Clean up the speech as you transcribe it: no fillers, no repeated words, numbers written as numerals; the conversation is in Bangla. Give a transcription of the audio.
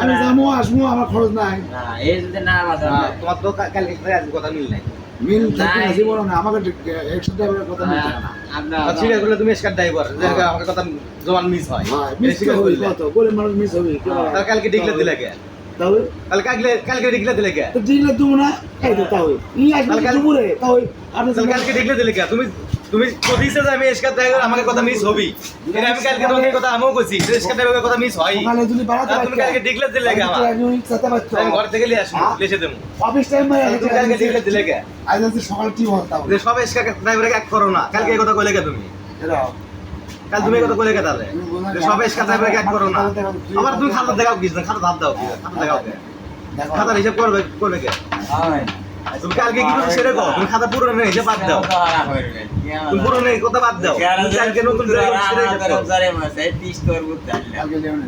আমি যাবো আসবো আমার খরচ নাই না এই যদি না বাজার তোমার তো কালকে আজকে কথা মিল নাই মিল থাকতে না জীবন না আমাকে একশো ড্রাইভারের কথা মিলতে না আপনার স্বীকার করলে তুমি স্কার ড্রাইভার যে আমাকে কথা জমান মিস হয় হ্যাঁ মিস স্বীকার হবে করলে কত গরিব মানুষ মিস হবে তার কালকে ডিক্লেয়ার দিলে কে তাহলে কালকে ডিক্লেয়ার দিলে কে তো দিলে তুমি না এই তো তাহলে ই আসবে দুপুরে তাহলে আপনি তাহলে কালকে ডিক্লেয়ার দিলে কে তুমি প্রতিষ্ঠা যে আমি স্কার ড্রাইভার আমাকে কথা মিস হবি এটা আমি কালকে তোমাকে কথা আমিও কইছি যে স্কার ড্রাইভারের কথা মিস হয় সকালে যদি বাড়াতে আর তুমি কালকে ডিক্লেয়ার দিলে কে আমার আমি সাথে পাচ্ছ আমি ঘর থেকে নিয়ে আসবো লেসে দেবো অফিস টাইম তুমি কালকে ডিক্লেয়ার দিলে কে আজ আজ সকালে কি হল তাহলে যে সব স্কার ড্রাইভারকে এক করো না কালকে এই কথা কইলে কে তুমি এরা কাল তুমি এই কথা কইলে কে তাহলে যে সব স্কার ড্রাইভারকে এক করো না আবার তুমি খাতা দেখাও কি খাতা ধাপ দাও খাতা দেখাও কে খাতার হিসাব করবে কে হয় তুমি কালকে কি করছো সেটা কও তুমি খাতা পুরো নেই হিসাব বাদ দাও তুমি পুরো নেই কথা বাদ দাও তুমি কালকে নতুন করে সেটা হিসাব করো। 11,000 মাসে 30 তোর বুঝতে আগে লেও না